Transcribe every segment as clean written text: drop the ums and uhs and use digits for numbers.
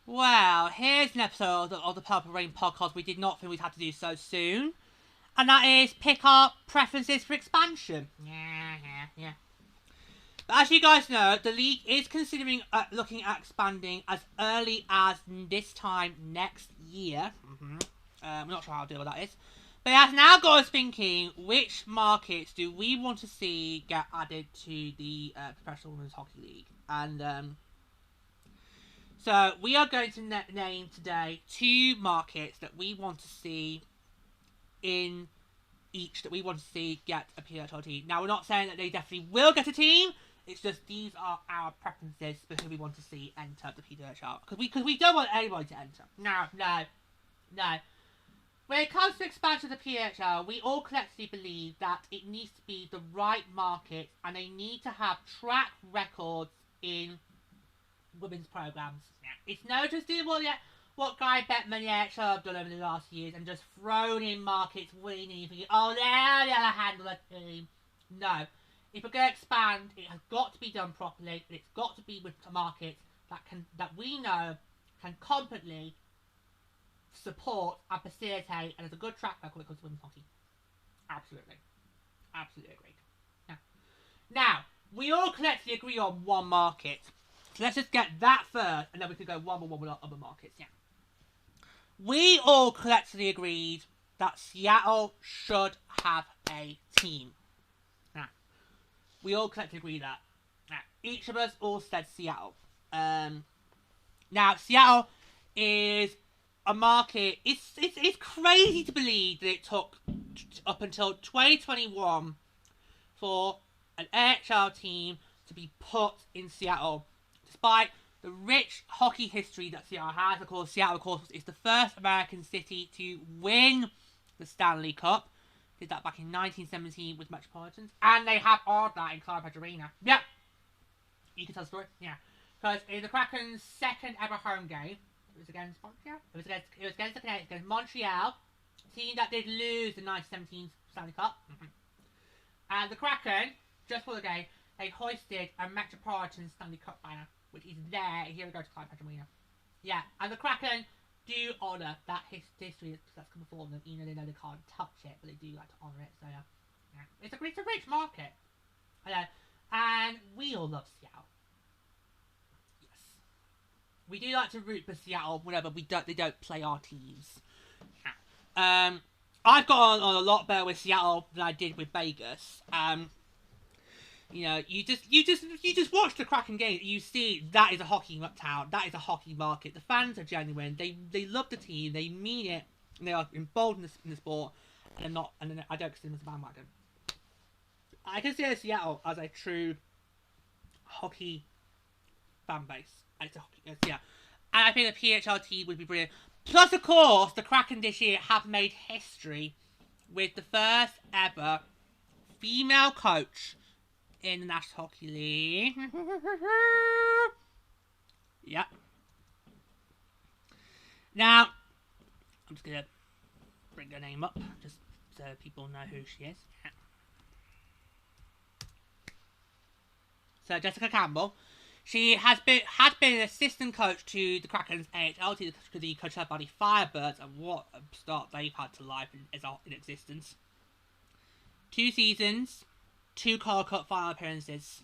Well, here's an episode of the Purple Rain podcast we did not think we'd have to do so soon. And that is pick our preferences for expansion. Yeah. But as you guys know, the league is considering looking at expanding as early as this time next year. We're not sure how deal with that is. But it has now got us thinking, which markets do we want to see get added to the Professional Women's Hockey League? And so we are going to name today 2 markets that we want to see in each, that we want to see get a PWHL team. Now, we're not saying that they definitely will get a team. It's just these are our preferences for who we want to see enter the PWHL. Because we don't want anybody to enter. No. When it comes to expansion of the PWHL, we all collectively believe that it needs to be the right market and they need to have track records in women's programs. It's no just doing what Guy Bettman and NHL have done over the last years and just thrown in markets willy-nilly thinking, oh, they'll handle a team. No. If we're going to expand, it has got to be done properly, and it's got to be with markets that we know can competently support and facilitate and has a good track record when it comes to women's hockey. Absolutely agreed. Now, we all collectively agree on one market. So let's just get that first, and then we can go one by one with other markets. Yeah. We all collectively agreed that Seattle should have a team. Now, we all collectively agree that. Now, each of us all said Seattle. Now, Seattle is a market. It's crazy to believe that it took up until 2021 for an AHL team to be put in Seattle. Despite the rich hockey history that Seattle has, of course, Seattle, is the first American city to win the Stanley Cup. Did that back in 1917 with Metropolitans. And they have honored that in Collectvely Arena. Yep. You can tell the story. Yeah. Because in the Kraken's second ever home game, it was against Montreal. It was against Montreal, a team that did lose the 1917 Stanley Cup. And the Kraken, just for the game, they hoisted a Metropolitan Stanley Cup banner, which is there if you ever go to Collectvely Arena. Yeah, and the Kraken do honour that history that's come before them, even though they know they can't touch it, but they do like to honour it, so yeah. It's a rich market. And we all love Seattle. Yes. We do like to root for Seattle whenever they don't play our teams. I've got on a lot better with Seattle than I did with Vegas. You know, you just watch the Kraken game. You see that is a hockey town. That is a hockey market. The fans are genuine. They love the team. They mean it. And they are involved in the sport. And I don't consider them as a bandwagon. I consider Seattle as a true hockey fan base. And and I think the PHL team would be brilliant. Plus, of course, the Kraken this year have made history with the first ever female coach in the National Hockey League. Yep. Now, I'm just going to bring her name up, just so people know who she is. Yeah. So, Jessica Campbell. She has been an assistant coach to the Kraken's AHL team, to the Coachella Valley Firebirds, and what a start they've had to life in existence. 2 seasons, 2 Calder Cup final appearances,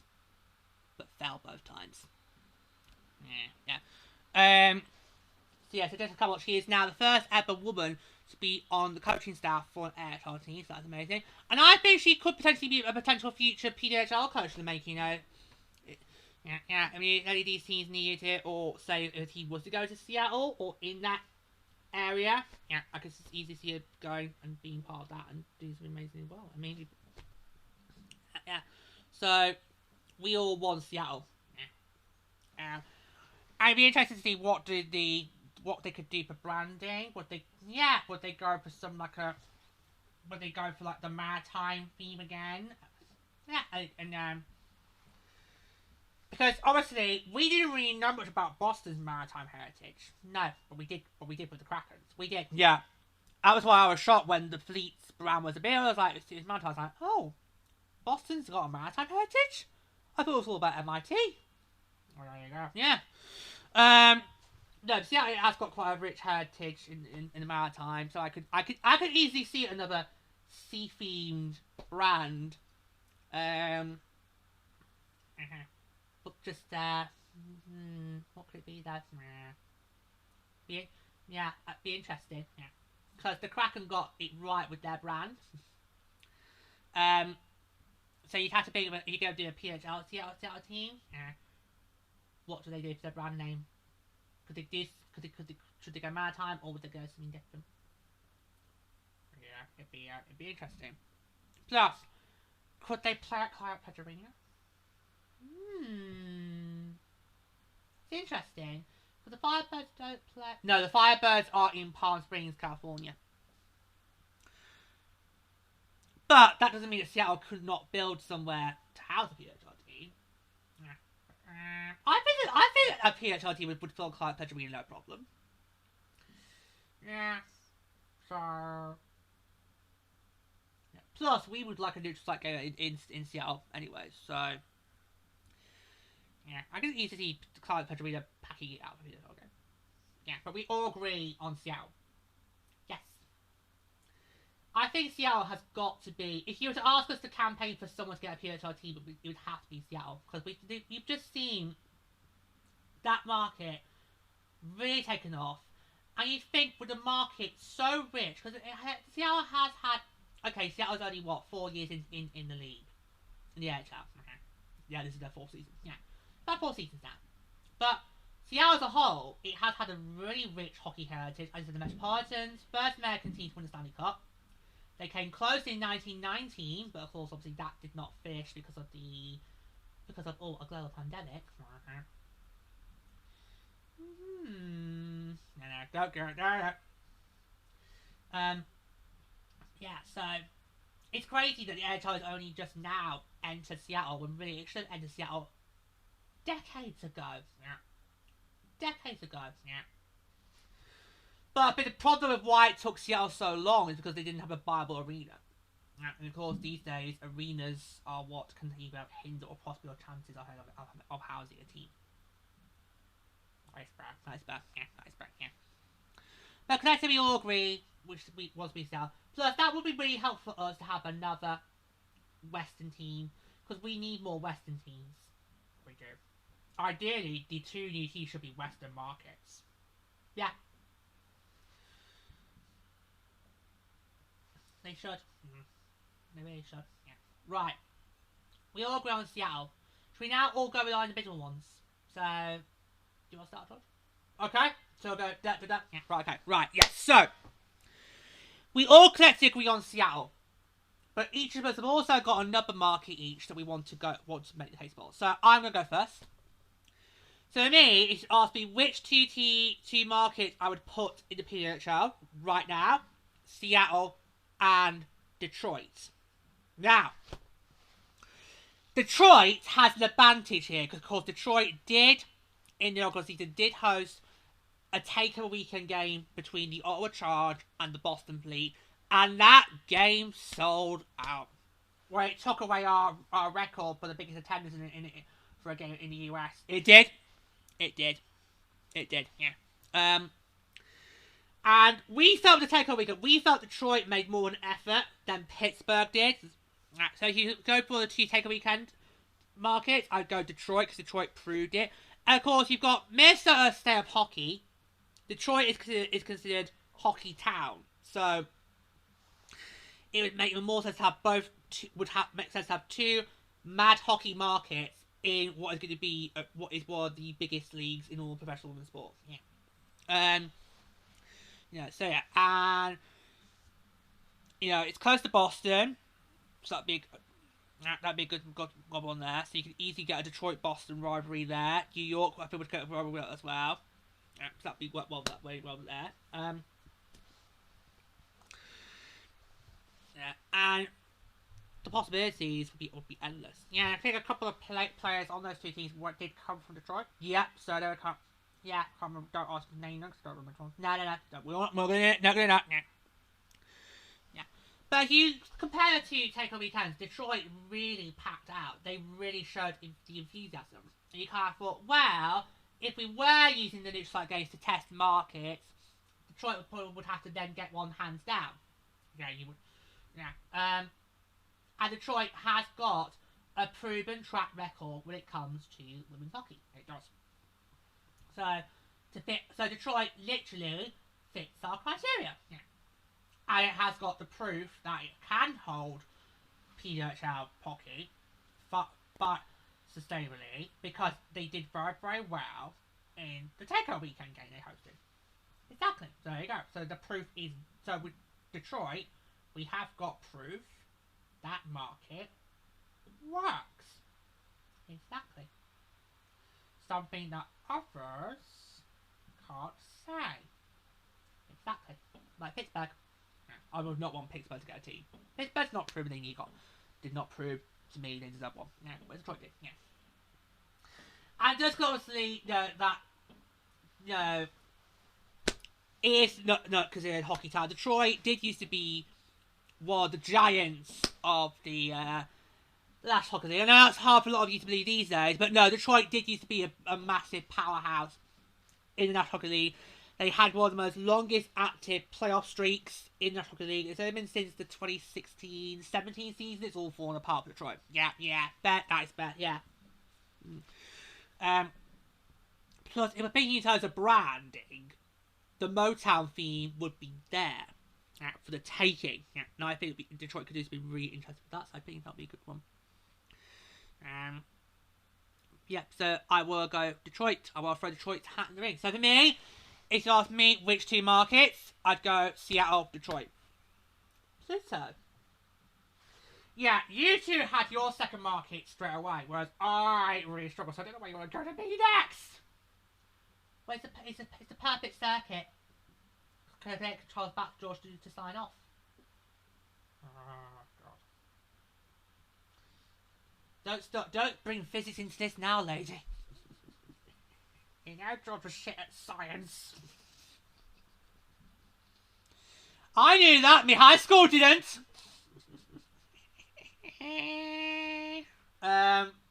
but fell both times. So Jessica Campbell, she is now the first ever woman to be on the coaching staff for an AHL team, so that's amazing. And I think she could potentially be a potential future PWHL coach in the making, you know. I mean, any of these teams needed it, or say if he was to go to Seattle or in that area, I could just easily see her going and being part of that and doing something amazing as well. I mean, so we all want Seattle. I'd be interested to see what do the what they could do for branding. Would they go for some like a? Would they go for like the maritime theme again? Yeah, and because obviously we didn't really know much about Boston's maritime heritage. No, but we did. But we did with the Krakens. We did. Yeah, that was why I was shocked when the fleet's brand was a bit. I was like, it's maritime. I was like, oh, Boston's got a maritime heritage. I thought it was all about MIT. Well, there you go. Yeah. No, Seattle has got quite a rich heritage in the maritime, so I could easily see another sea themed brand. But just what could it be? That be interesting. Yeah, because the Kraken got it right with their brand. So you'd have to think about, you go do a PWHL Seattle team. Yeah. What do they do for their brand name? Should they go maritime or would they go something different? Yeah, it'd be interesting. Plus, could they play at Collectvely Arena? It's interesting. But the Firebirds don't play. No, the Firebirds are in Palm Springs, California. But that doesn't mean that Seattle could not build somewhere to house a PWHL team. I think a PWHL team would fill Collectvely Arena no problem. Yeah. So. Yeah. Plus, we would like a neutral site game in Seattle anyway, so. Yeah, I can easily see Collectvely Arena packing it out for PWHL game. Yeah, but we all agree on Seattle. Yes. I think Seattle has got to be. If you were to ask us to campaign for someone to get a PWHL team, it would have to be Seattle, because we've just seen that market really taken off, and you think with the market so rich, because Seattle has had. Okay, Seattle's only 4 years in the league, in the AHL. Okay. Yeah, this is their 4th season. Yeah, about 4 seasons now, but. Seattle as a whole, it has had a really rich hockey heritage. As the Metropolitans, first American team to win the Stanley Cup. They came close in 1919, but of course, obviously, that did not finish because of a global pandemic. Yeah, so it's crazy that the NHL has only just now entered Seattle when really it should have entered Seattle decades ago. Yeah. But the problem with why it took Seattle so long is because they didn't have a viable arena. And of course, these days, arenas are what can either hinder or possibly your chances of housing a team. Nice bad. Yeah. But collectively, we all agree, which was we Seattle. Plus, that would be really helpful for us to have another Western team, because we need more Western teams. We do. Ideally, the 2 new teams should be Western markets. Yeah. They should. They really should. Yeah. Right. We all agree on Seattle. Should we now all go with our individual ones? So, do you want to start, George? Okay. So we'll go Yeah. Right. Okay. Right. Yes. So, we all collectively agree on Seattle, but each of us have also got another market each that we want to make the case for. So I'm gonna go first. So for me, it asked me which two markets I would put in the PWHL right now: Seattle and Detroit. Now, Detroit has an advantage here because, of course, Detroit did, in the inaugural season, did host a takeover weekend game between the Ottawa Charge and the Boston Fleet, and that game sold out. Where it took away our record for the biggest attendance for a game in the US. It did. Yeah. And we felt the takeover weekend. We felt Detroit made more of an effort than Pittsburgh did. So if you go for the 2 takeover weekend markets, I'd go Detroit because Detroit proved it. And of course, you've got Minnesota State of Hockey. Detroit is considered hockey town, so it would make more sense to have both. Make sense to have 2 mad hockey markets in what is going to be what is one of the biggest leagues in all professional women's sport. Yeah. So yeah, and it's close to Boston, so that'd be a good gob on there. So you can easily get a Detroit-Boston rivalry there. New York, I think, would get a rivalry as well. So that'd be well that way, well there. Yeah, and the possibilities would be endless. Yeah, I think a couple of players on those two teams did come from Detroit. Yep, so they can't. Yeah, can't remember, don't ask me name, don't remember. No. We're gonna not gonna not. Yeah. But if you compare the two take-home weekends, Detroit really packed out. They really showed the enthusiasm. And you kind of thought, well, if we were using the neutral site games to test markets, Detroit would have to then get one hands down. Yeah, you would. Yeah. And Detroit has got a proven track record when it comes to women's hockey. It does. So Detroit literally fits our criteria. Yeah. And it has got the proof that it can hold PWHL hockey, but sustainably, because they did very, very well in the takeover weekend game they hosted. Exactly. So there you go. So the proof is, so with Detroit, we have got proof that market works. Exactly. Something that others can't say. Exactly. Like Pittsburgh. I would not want Pittsburgh to get a team. Pittsburgh's not proven they did not prove to me they deserve one. Yeah, but Detroit did. Yeah. And just obviously, that, is not considered hockey town. Detroit did used to be one of the giants of the last hockey league. I know that's hard for a lot of you to believe these days, but no, Detroit did used to be a massive powerhouse in the National Hockey League. They had one of the most longest active playoff streaks in the National Hockey League. It's only been since the 2016-17 season. It's all fallen apart for Detroit. Yeah, bet, that's bet, yeah. Plus, if we're thinking in terms of branding, the Motown theme would be there for the taking. Yeah, no, I think Detroit could do something really interesting with that, so I think that'll be a good one. Yep, so I will go Detroit. I will throw Detroit's hat in the ring. So for me, if you ask me which two markets, I'd go Seattle, Detroit. So. Yeah, you two had your second market straight away, whereas I really struggle, so I don't know where you want to go to be next. Well, it's the perfect circuit. Because it controls back to George to sign off. Oh, God. Don't bring physics into this now, lady. You know George was shit at science. I knew that, me high school didn't.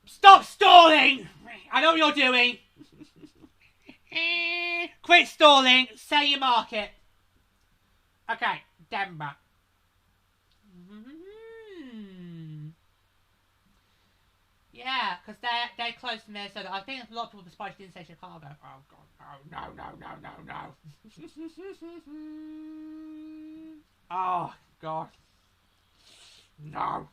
Stop stalling! I know what you're doing. Quit stalling. Say your market. Okay, Denver. Yeah, because they're close to Minnesota. I think a lot of people surprised didn't say Chicago. Oh God, no. Oh God, no.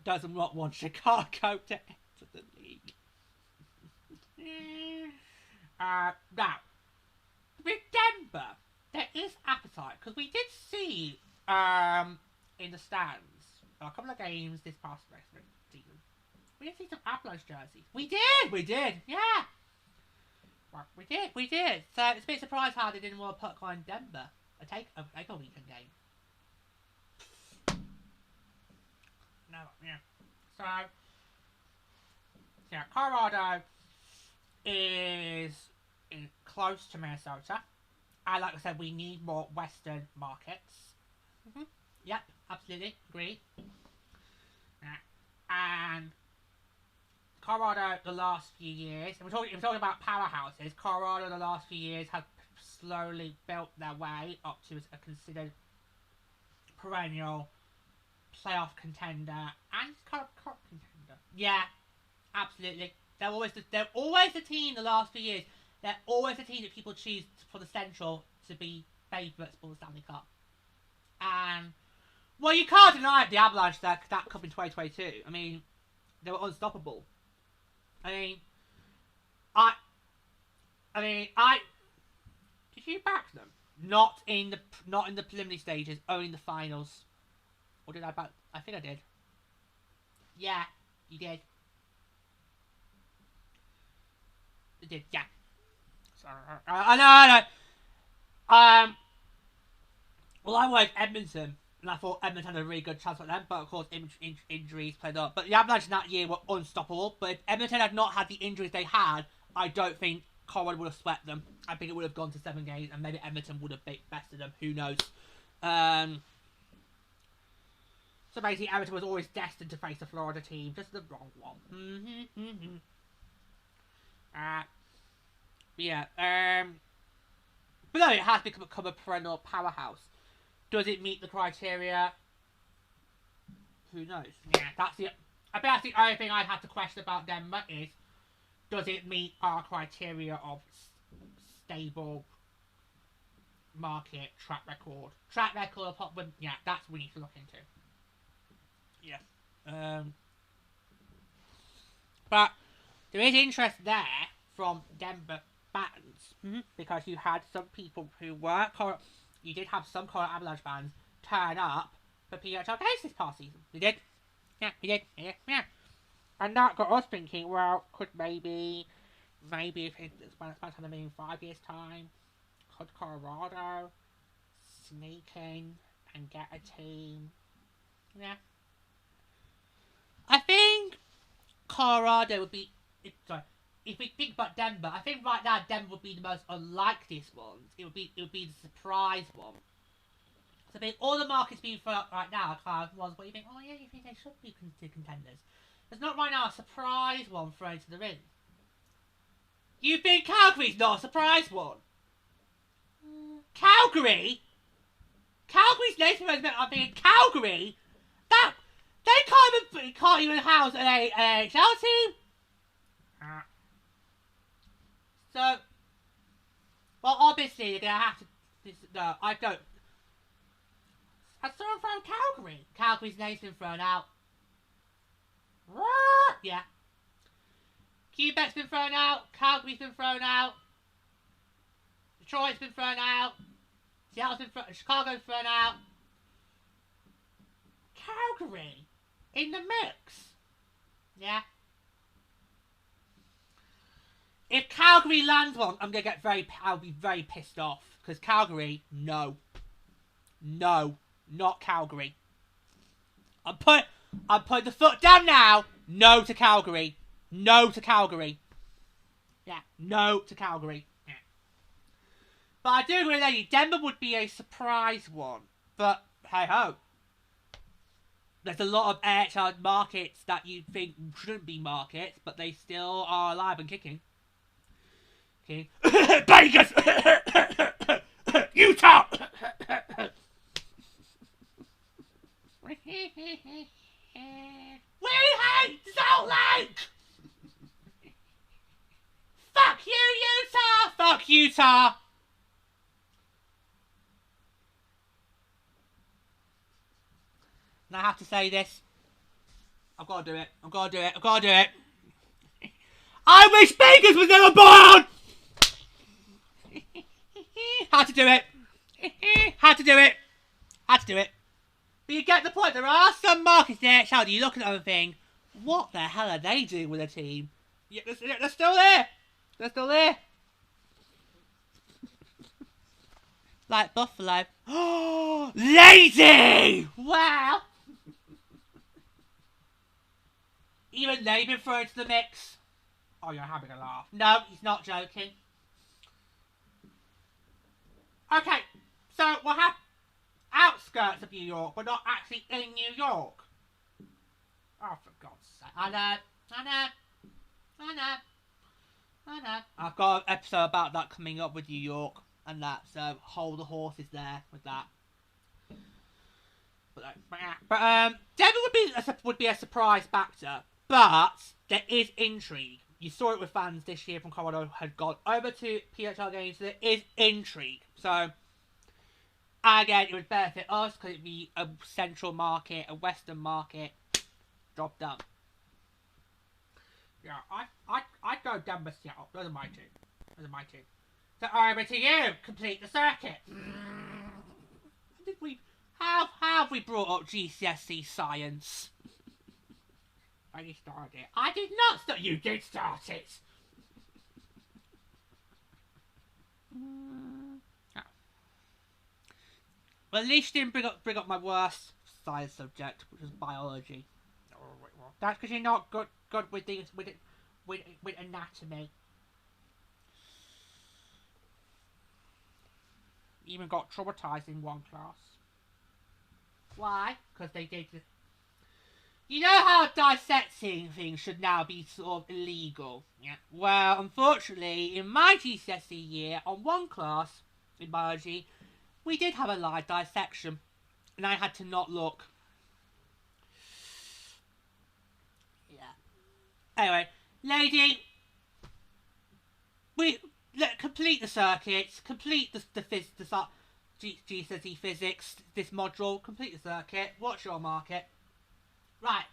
Doesn't not want Chicago to enter the league. Now, with Denver, there is appetite because we did see in the stands a couple of games this past season. We did see some Avalanche jerseys. We did, yeah. Well, we did. So it's a bit surprised how they didn't want to put one in Denver. A weekend game. No, yeah. So, yeah, Colorado is close to Minnesota. And like I said, we need more Western markets. Yep, absolutely. Agree. Yeah. And Colorado, the last few years, and we're talking about powerhouses, Colorado, the last few years, have slowly built their way up to a considered perennial playoff contender and cup contender. Yeah, absolutely. They're always the team the last few years. They're always the team that people choose for the Central to be favourites for the Stanley Cup. And, well, you can't deny the Avalanche that cup in 2022. I mean, they were unstoppable. I mean, did you back them? Not in the preliminary stages, only in the finals. Or did I back? I think I did. Yeah, you did. They did, yeah. So, I know. Well, I wanted Edmonton, and I thought Edmonton had a really good chance at them, but of course injuries played up. But the Avalanche in that year were unstoppable. But if Edmonton had not had the injuries they had, I don't think Colorado would have swept them. I think it would have gone to 7 games, and maybe Edmonton would have bested them. Who knows? So basically, Edmonton was always destined to face the Florida team, just the wrong one. Yeah. But no, it has become a perennial powerhouse. Does it meet the criteria? Who knows? Yeah, I think that's the only thing I'd have to question about Denver is, does it meet our criteria of stable market track record? Track record, yeah, that's what we need to look into. Yeah. But there is interest there from Denver fans, because you had some people who were you did have some Colorado Avalanche fans turn up for PWHL games this past season. We did. Yeah, we did. Yeah. And that got us thinking, well, could maybe if it's going to be in 5 years' time, could Colorado sneak in and get a team? Yeah. I think Colorado would be... If we think about Denver, I think right now Denver would be the most unlikeliest ones. It would be the surprise one. So I think all the markets being thrown up right now are ones where you think, oh yeah, you think they should be contenders. There's not right now a surprise one thrown into the ring. You think Calgary's not a surprise one? Calgary? Calgary's nation meant I'm thinking Calgary? That they can't even house an AHL team. So, well, obviously you're gonna have to. No, I don't. Has someone thrown Calgary? Calgary's name's been thrown out. Yeah. Quebec's been thrown out. Calgary's been thrown out. Detroit's been thrown out. Seattle's been thrown. Chicago's thrown out. Calgary in the mix. Yeah. If Calgary lands one, I'll be very pissed off. Because Calgary, no, not Calgary. I'm putting the foot down now. No to Calgary. No to Calgary. Yeah, no to Calgary. Yeah. But I do agree with you. Denver would be a surprise one. But hey ho. There's a lot of AHL markets that you think shouldn't be markets, but they still are alive and kicking. Okay. Vegas! Utah! We hate Salt Lake! Fuck you, Utah! Fuck Utah! And I have to say this. I've got to do it. I wish Vegas was never born! Had to do it. But you get the point. There are some markets there. How do you look at them and think, what the hell are they doing with a team? Yeah, they're still there. Like Buffalo. Oh, lazy! Wow. Even they've been thrown into the mix. Oh, you're having a laugh. No, he's not joking. Okay, so we'll have outskirts of New York, but not actually in New York. Oh, for God's sake. I know. I've got an episode about that coming up with New York and that, so hold the horses there with that. But Denver would be a surprise factor, but there is intrigue. You saw it with fans this year from Colorado had gone over to PWHL games, so there is intrigue. So, again, it would benefit us because it would be a central market, a western market. Job done. Yeah, I'd go Denver, Seattle. Those are my two. So, over to you. Complete the circuit. How have we brought up GCSE science? I started it. I did not start. You did start it. Yeah. Well, at least you didn't bring up my worst science subject, which was biology. That's because you're not good with things with anatomy. Even got traumatized in one class. Why? Because they did. You know how dissecting things should now be sort of illegal? Yeah. Well, unfortunately, in my GCSE year, on one class in biology, we did have a live dissection, and I had to not look. Yeah. Anyway, lady, complete the circuits, complete the GCSE physics, this module, complete the circuit. What's your market? Right.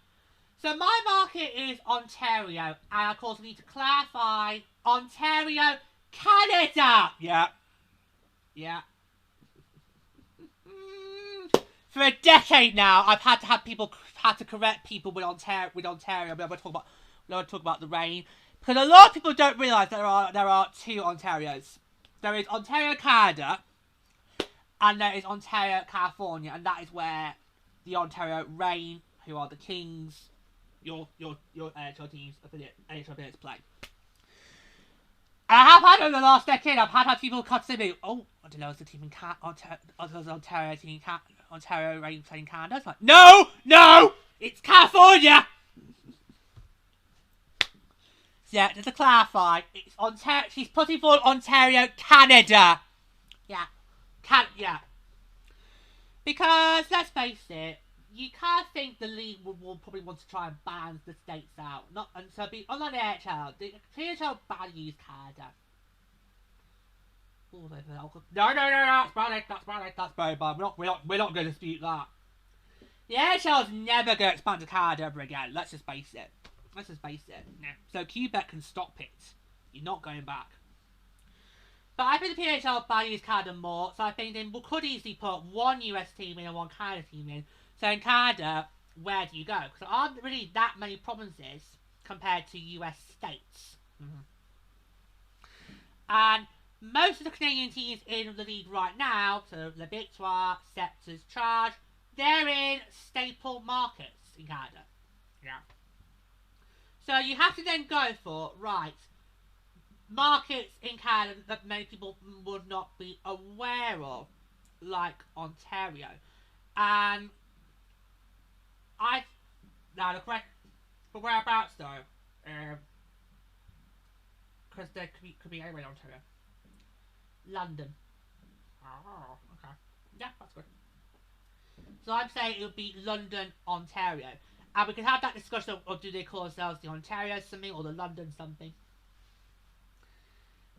So my market is Ontario, and of course we need to clarify Ontario, Canada. Yeah. Yeah. For a decade now, I've had to correct people with Ontario. But I'm going to talk about the rain, because a lot of people don't realise there are two Ontarios. There is Ontario, Canada, and there is Ontario, California, and that is where the Ontario Reign, who are the Kings, your NHL teams, NHL affiliates play. I have had over the last decade, I've had people come to me, oh, I don't know, is the team in Ontario team Ontario Reign playing Canada? It's like, no, it's California. Yeah, just to clarify, it's Ontario. She's putting forward Ontario, Canada. Yeah, yeah. Because let's face it, you can't think the league will probably want to try and ban the states out. Unlike the NHL, the PWHL values Canada. Oh, no, that's very bad. We're not going to dispute that. The NHL is never going to expand to Canada ever again. Let's just face it. Yeah. So Quebec can stop it. You're not going back. But I think the PWHL values Canada more, so I think they could easily put one US team in and one Canada team in. So in Canada, where do you go? Because there aren't really that many provinces compared to US states. And most of the Canadian teams in the league right now, so Le Victoire, Scepters, Charge, they're in staple markets in Canada. Yeah. So you have to then go for, right, markets in Canada that many people would not be aware of, like Ontario. And now the question, but whereabouts though? Because there could be anywhere in Ontario. London. Oh, okay. Yeah, that's good. So I'm saying it would be London, Ontario. And we can have that discussion of do they call themselves the Ontario something or the London something.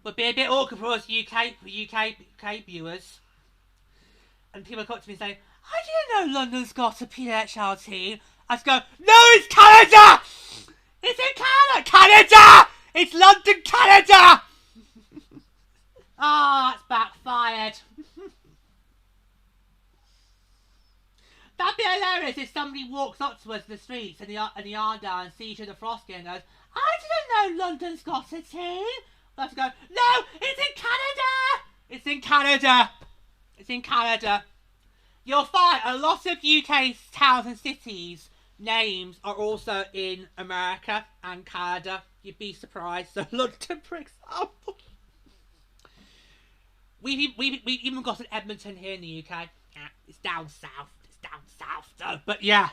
Would be a bit awkward for us UK viewers. And people come up to me and say, I didn't know London's got a PWHL team. I just go, no, it's Canada! It's in Canada! Canada! It's London, Canada! Oh, that's backfired. That'd be hilarious if somebody walks up to us in the streets and the Arndale and sees you in the Frosty and goes, I didn't know London's got a team. I have to go, no, it's in Canada! It's in Canada! It's in Canada. You'll find a lot of UK towns and cities names are also in America and Canada. You'd be surprised. So London, for example. We've even got an Edmonton here in the UK. Yeah, it's down south. Though. But yeah.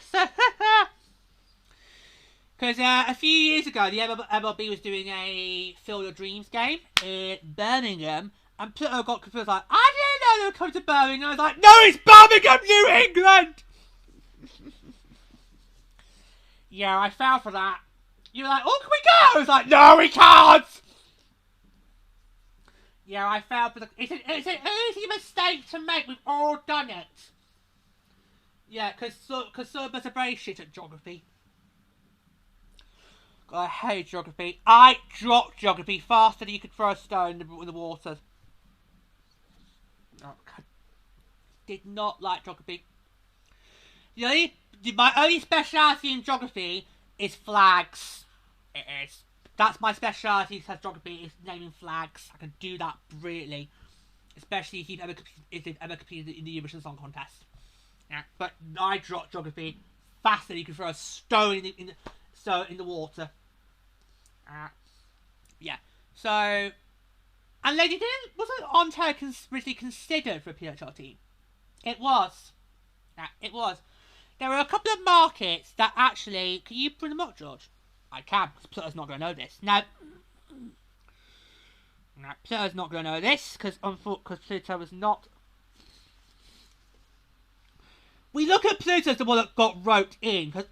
Because a few years ago, the MLB was doing a Field of Dreams game in Birmingham, and Pluto got confused, like, I didn't know they were coming to Birmingham. I was like, no, it's Birmingham, New England! Yeah, I fell for that. You were like, oh, can we go? I was like, no, we can't! Yeah, I fell for the... It's an easy mistake to make. We've all done it. Yeah, because some of us are very shit at geography. God, I hate geography. I dropped geography faster than you could throw a stone in the water. Oh, God. Did not like geography. My only speciality in geography is flags. It is. That's my speciality as geography, is naming flags. I can do that brilliantly. Especially if you've ever competed in the Eurovision Song Contest. Yeah. But I dropped geography faster than you can throw a stone in the water. Yeah. So, and Lady wasn't Ontario originally considered for a PWHL team? It was. Yeah, it was. There were a couple of markets that actually... Can you bring them up, George? I can, because Plutter's not going to know this. No, Plutter's not going to know this, because Pluto was not... We look at Pluto as the one that got roped in, because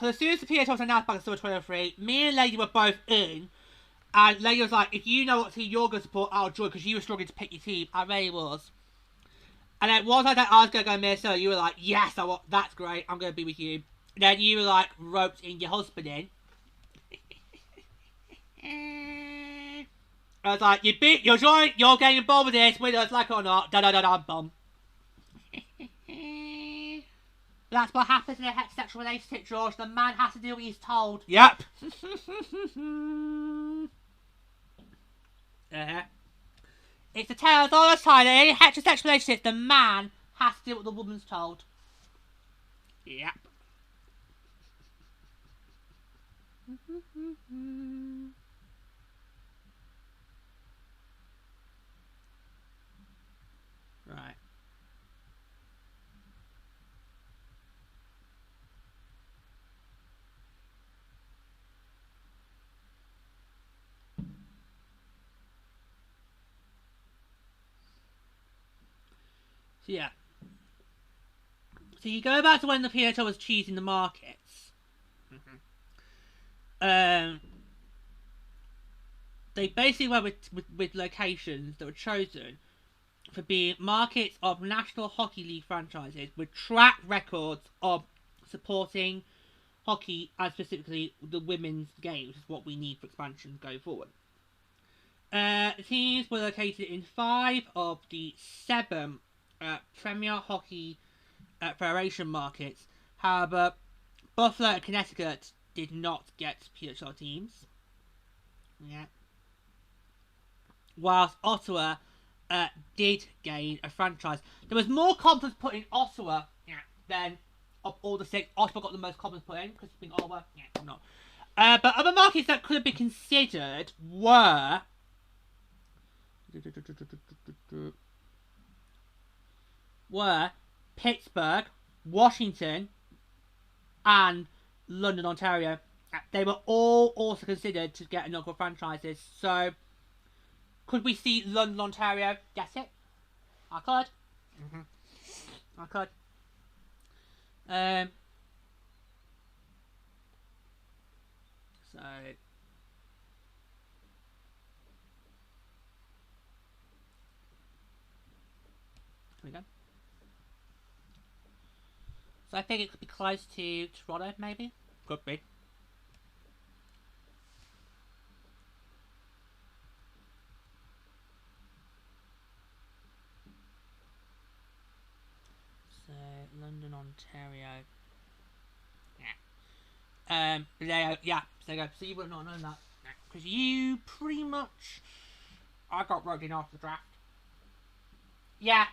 as soon as the PWHL was announced back in Summer 2023, me and Lady were both in, and Lady was like, if you know what team you're going to support, I'll join, because you were struggling to pick your team. I really was. And then once I said I was going to go Minnesota, you were like, yes, that's great, I'm going to be with you. And then you were like, roped in your husband in. I was like, you're getting involved with this, whether it's like it or not, bum. That's what happens in a heterosexual relationship, George. The man has to do what he's told. Yep. It's the tale of all the time. In any heterosexual relationship, the man has to do what the woman's told. Yep. Right. So yeah. So you go back to when the PWHL was choosing the markets. They basically went with locations that were chosen for being markets of National Hockey League franchises with track records of supporting hockey and specifically the women's game, which is what we need for expansion going forward. The teams were located in 5 of the 7 Premier Hockey Federation markets. However, Buffalo and Connecticut did not get PWHL teams. Yeah. Whilst Ottawa did gain a franchise. There was more confidence put in Ottawa than of all the 6. Ottawa got the most confidence put in, because you think Ottawa, not. But other markets that could have been considered were... Pittsburgh, Washington, and London, Ontario. They were all also considered to get inaugural franchises. So, could we see London, Ontario? Guess it. I could. I could. So. Here we go. So I think it could be close to Toronto, maybe? Could be. So, London, Ontario. Yeah. So go. So you would not have known that. Because you pretty much... I got roped in after the draft. Yeah.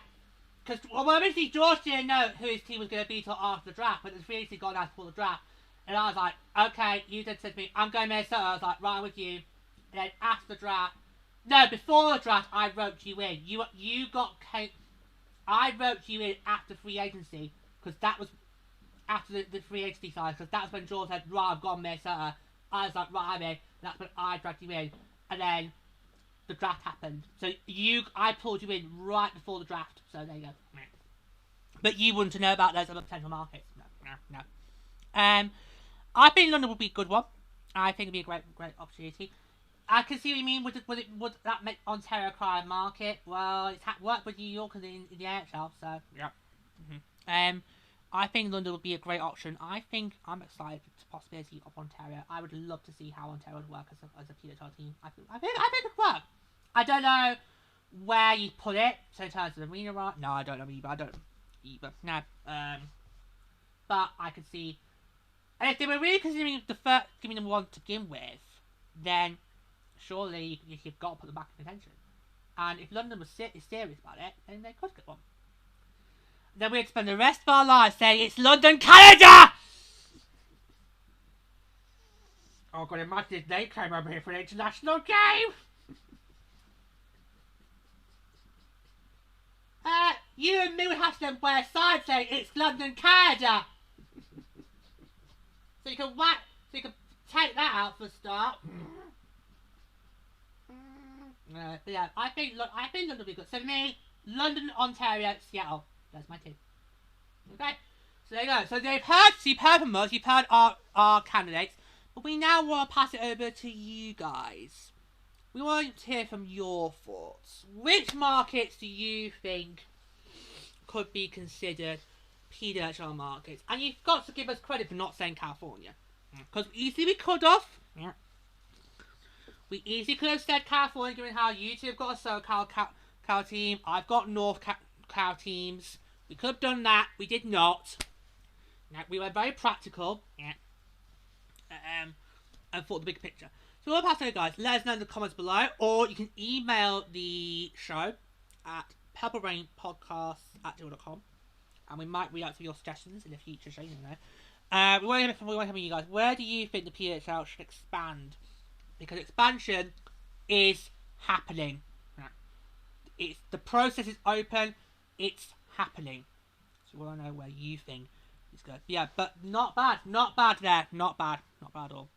Because, well, obviously George didn't know who his team was going to be till after the draft, but it's really got out before the draft. And I was like, okay, you then said to me, I'm going Minnesota. I was like, right, I'm with you. And then after the draft, no, before the draft, I roped you in. I roped you in after free agency, because that was after the free agency side, because that's when George said, right, I've gone Minnesota. I was like, right, I'm in. That's when I dragged you in. And then the draft happened. So I pulled you in right before the draft. So there you go. But you wouldn't know about those other potential markets. No. I think London would be a good one. I think it'd be a great opportunity. I can see what you mean. Would that make Ontario cry a market? Well, it's worked with New York in the AHL, so yeah. I think London would be a great option. I think I'm excited for the possibility of Ontario. I would love to see how Ontario would work as a PWHL team. I think it could work. I don't know where you put it. So in terms of arena, right? No, I don't know either. No. But I could see And if they were really considering giving them one to begin with, then surely you've got to put them back in contention. And if London was serious about it, then they could get one. Then we'd spend the rest of our lives saying it's London, Canada! Oh god, imagine if they came over here for an international game! You and me would have to then wear signs saying it's London, Canada! So you can take that out for a start. But yeah, I think London will be good. So for me, London, Ontario, Seattle. That's my team. Okay, so there you go. So you've heard from us, you've heard our candidates, but we now want to pass it over to you guys. We want to hear from your thoughts. Which markets do you think could be considered PWHL markets? And you've got to give us credit for not saying California, because easily we could have. Yeah. We easily could have said California, given how you two have got a SoCal Cal team. I've got North Cal teams. We could have done that. We did not. Now, we were very practical. Yeah. And thought the big picture. So we'll pass it, guys. Let us know in the comments below, or you can email the show at purplerainpodcast@gmail.com, and we might read out for your suggestions in a future show. You know. We want to hear from you guys. Where do you think the PWHL should expand? Because expansion is happening. The process is open. It's happening. So we want to know where you think it's good. Yeah, but not bad. Not bad there. Not bad. Not bad at all.